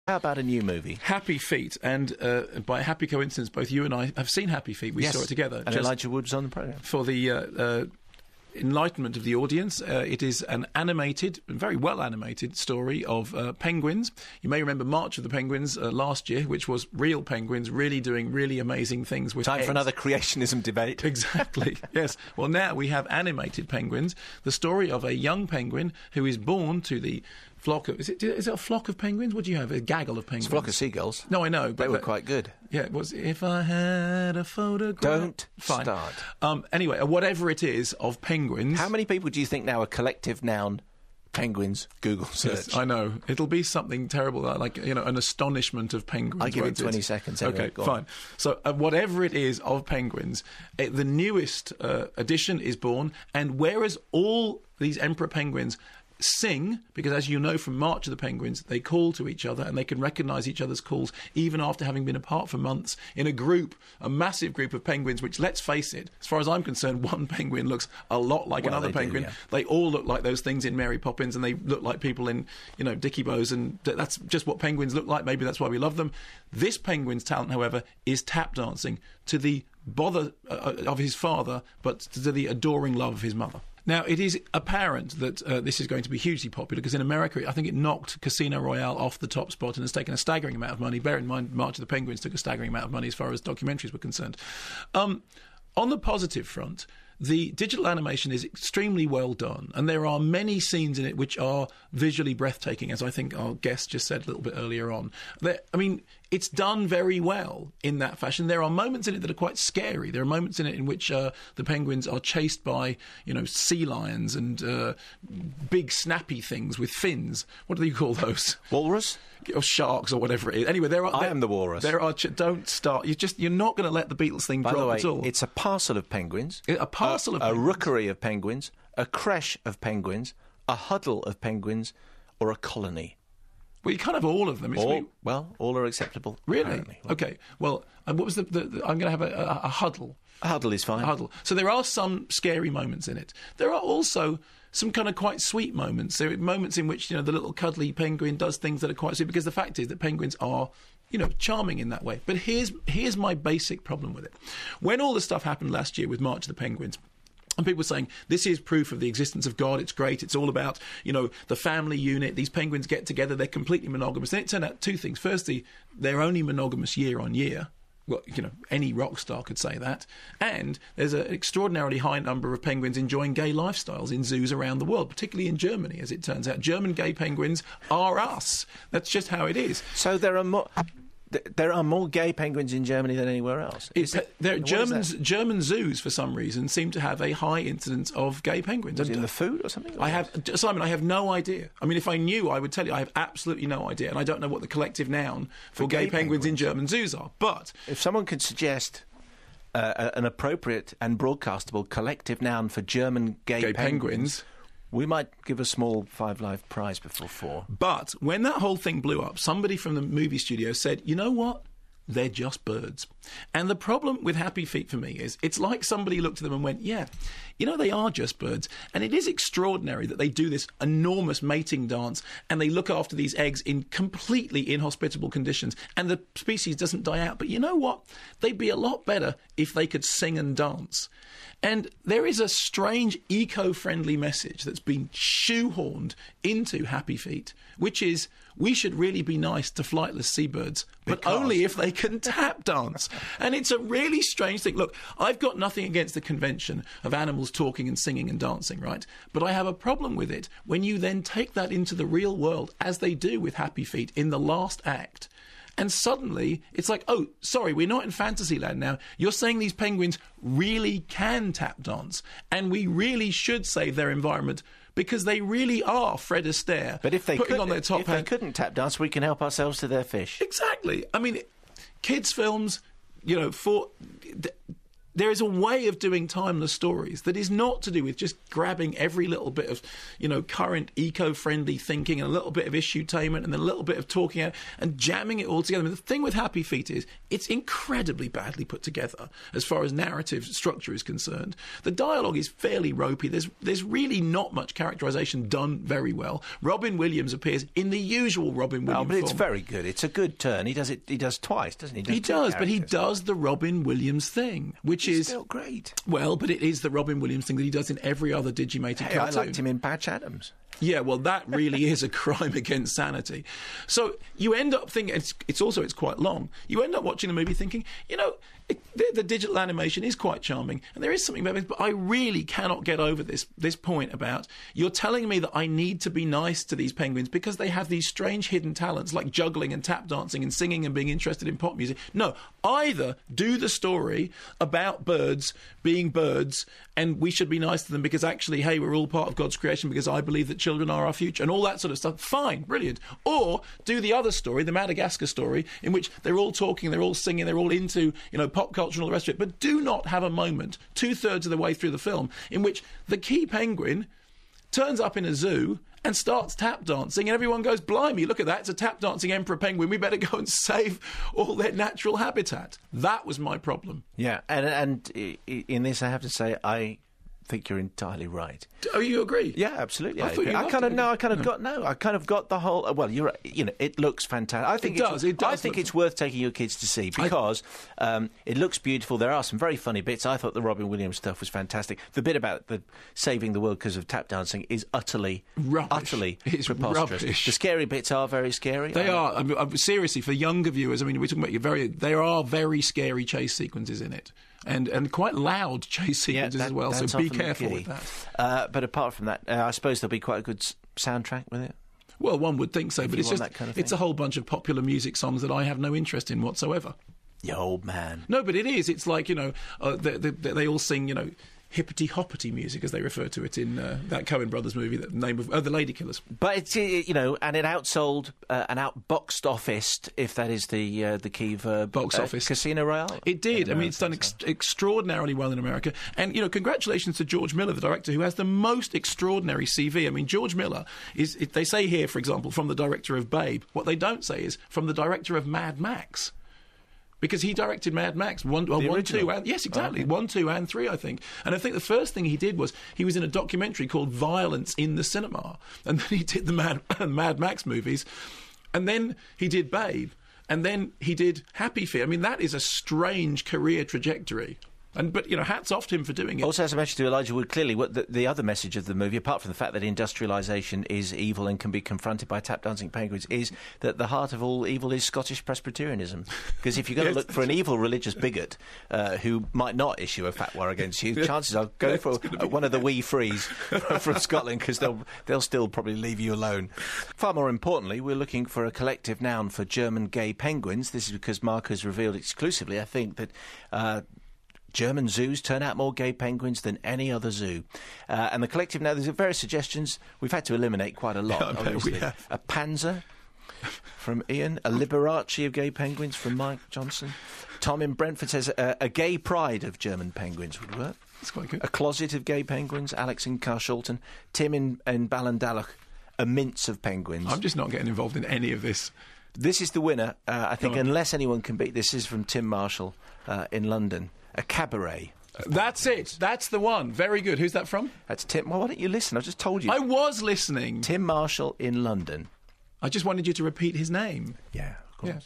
How about a new movie? Happy Feet, and by happy coincidence, both you and I have seen Happy Feet. We saw it together. And Elijah Wood was on the programme. For the enlightenment of the audience, it is an animated, very well animated story of penguins. You may remember March of the Penguins last year, which was real penguins really doing really amazing things with Time eggs. for another creationism debate. Exactly, yes. Well, now we have animated penguins. The story of a young penguin who is born to the flock of... Is it a flock of penguins? What do you have? A gaggle of penguins? It's a flock of seagulls. No, I know. But they were quite good. Yeah, it was If I Had a Photograph... Don't Fine. start. Anyway, whatever it is of penguins... How many people do you think now are collective noun penguins Google search? Yes, I know. It'll be something terrible, like, an astonishment of penguins. I'll give it 20 seconds. Anyway. Okay, fine. So whatever it is of penguins, the newest edition is born, and whereas all these emperor penguins sing, because as you know from March of the Penguins, they call to each other and they can recognise each other's calls even after having been apart for months in a group, a massive group of penguins, which, let's face it, as far as I'm concerned, one penguin looks a lot like another penguin. Yeah. They all look like those things in Mary Poppins, and they look like people in, Dickie Bows, and that's just what penguins look like. Maybe that's why we love them. This penguin's talent, however, is tap dancing to the bother of his father, but to the adoring love of his mother. Now, it is apparent that this is going to be hugely popular, because in America, I think it knocked Casino Royale off the top spot and has taken a staggering amount of money. Bear in mind, March of the Penguins took a staggering amount of money as far as documentaries were concerned. On the positive front, the digital animation is extremely well done, and there are many scenes in it which are visually breathtaking, as I think our guest just said a little bit earlier on. It's done very well in that fashion. There are moments in it that are quite scary. There are moments in it in which the penguins are chased by, sea lions and big snappy things with fins. What do you call those? Walrus? Or sharks, or whatever it is. Anyway, I am the walrus. Don't start. You're not going to let the Beatles thing drop at all. By the way, it's a parcel of penguins. A parcel of penguins. A rookery of penguins, a creche of penguins, a huddle of penguins, or a colony. Well, you can't have all of them. All are acceptable. Really? Apparently. Okay. Well, what was I'm going to have a huddle. A huddle is fine. A huddle. So there are some scary moments in it. There are also some kind of quite sweet moments. There are moments in which, the little cuddly penguin does things that are quite sweet, because the fact is that penguins are, charming in that way. But here's my basic problem with it. When all the stuff happened last year with March of the Penguins, and people were saying, this is proof of the existence of God, it's great, it's all about, the family unit, these penguins get together, they're completely monogamous. Then it turned out two things. Firstly, they're only monogamous year on year. Well, any rock star could say that. And there's an extraordinarily high number of penguins enjoying gay lifestyles in zoos around the world, particularly in Germany, as it turns out. German gay penguins are us. That's just how it is. So there are more gay penguins in Germany than anywhere else. German zoos, for some reason, seem to have a high incidence of gay penguins. Is it in the food or something? Simon, I have no idea. I mean, if I knew, I would tell you. I have absolutely no idea, and I don't know what the collective noun for gay penguins in German zoos are. But if someone could suggest an appropriate and broadcastable collective noun for German gay penguins, we might give a small Five Live prize before 4. But when that whole thing blew up, somebody from the movie studio said, you know what? They're just birds. And the problem with Happy Feet for me is it's like somebody looked at them and went, yeah, they are just birds. And it is extraordinary that they do this enormous mating dance and they look after these eggs in completely inhospitable conditions, and the species doesn't die out. But you know what? They'd be a lot better if they could sing and dance. And there is a strange eco-friendly message that's been shoehorned into Happy Feet, which is we should really be nice to flightless seabirds, but only if they can tap dance. And it's a really strange thing. Look, I've got nothing against the convention of animals talking and singing and dancing, right? But I have a problem with it when you then take that into the real world, as they do with Happy Feet in the last act. And suddenly, it's like, oh, sorry, we're not in Fantasyland now. You're saying these penguins really can tap dance, and we really should save their environment because they really are Fred Astaire. But if they they couldn't tap dance, we can help ourselves to their fish. Exactly. I mean, kids' films, there is a way of doing timeless stories that is not to do with just grabbing every little bit of, current eco-friendly thinking and a little bit of issue-tainment and then a little bit of talking out and jamming it all together. I mean, the thing with Happy Feet is it's incredibly badly put together as far as narrative structure is concerned. The dialogue is fairly ropey. There's really not much characterisation done very well. Robin Williams appears in the usual Robin Williams but it's form. very good. It's a good turn. He does twice, doesn't he? He does, but he does the Robin Williams thing, which is still great. Well, but it is the Robin Williams thing that he does in every other Digimated cartoon. I liked him in Patch Adams. Yeah, well, that really is a crime against sanity. So you end up thinking, it's quite long. You end up watching the movie thinking, the digital animation is quite charming, and there is something about it, but I really cannot get over this point about you're telling me that I need to be nice to these penguins because they have these strange hidden talents like juggling and tap dancing and singing and being interested in pop music. No, either do the story about birds being birds and we should be nice to them because actually, hey, we're all part of God's creation because I believe that children are our future and all that sort of stuff. Fine, brilliant. Or do the other story, the Madagascar story, in which they're all talking, they're all singing, they're all into, pop culture and all the rest of it. But do not have a moment, 2/3 of the way through the film, in which the key penguin turns up in a zoo and starts tap dancing and everyone goes, blimey, look at that, it's a tap dancing emperor penguin, we better go and save all their natural habitat. That was my problem. Yeah, and in this I have to say I think you're entirely right. Oh, you agree? Yeah, absolutely. I kind of got the whole. Well, you're right. It looks fantastic. I think it does. I think it's worth taking your kids to see because it looks beautiful. There are some very funny bits. I thought the Robin Williams stuff was fantastic. The bit about the saving the world because of tap dancing is utterly It's preposterous. rubbish. The scary bits are very scary. They are. I mean, seriously, for younger viewers, I mean, we're talking about there are very scary chase sequences in it. And quite loud chase sequences as well, so be careful with that. But apart from that, I suppose there'll be quite a good soundtrack with it. Well, one would think so, but it's just that kind of it's a whole bunch of popular music songs that I have no interest in whatsoever. You old man. No, but it is. It's like, they all sing, hippity-hoppity music, as they refer to it in that Coen Brothers movie, the name of The Lady Killers. But it's and it outsold and outboxed office, if that is the key verb. Box office. Casino Royale. It did. I mean, it's done extraordinarily well in America. And congratulations to George Miller, the director, who has the most extraordinary CV. I mean, George Miller is. They say here, for example, from the director of Babe. What they don't say is from the director of Mad Max. Because he directed Mad Max 1, 2, and yes, exactly, 1, 2, and 3, I think. And I think the first thing he did was he was in a documentary called Violence in the Cinema, and then he did the Mad Max movies, and then he did Babe, and then he did Happy Feet. I mean, that is a strange career trajectory. But hats off to him for doing it. Also, as I mentioned to Elijah Wood, clearly the other message of the movie, apart from the fact that industrialisation is evil and can be confronted by tap dancing penguins, is that the heart of all evil is Scottish Presbyterianism. Because if you're going to look for an evil religious bigot who might not issue a fatwa against you, chances are go for one of the wee frees from Scotland, because they'll still probably leave you alone. Far more importantly, we're looking for a collective noun for German gay penguins. This is because Mark has revealed exclusively, I think, that German zoos turn out more gay penguins than any other zoo. And the collective now, there's various suggestions. We've had to eliminate quite a lot, obviously. We have. A panzer from Ian, a Liberace of gay penguins from Mike Johnson. Tom in Brentford says a gay pride of German penguins would work. That's quite good. A closet of gay penguins, Alex in Carshalton. Tim in Ballandalloch, a mince of penguins. I'm just not getting involved in any of this. This is the winner, I think, unless anyone can beat this. Is from Tim Marshall in London. A cabaret. That's it. That's the one. Very good. Who's that from? That's Tim. Well, why don't you listen? I just told you. I was listening. Tim Marshall in London. I just wanted you to repeat his name. Yeah, of course. Yeah.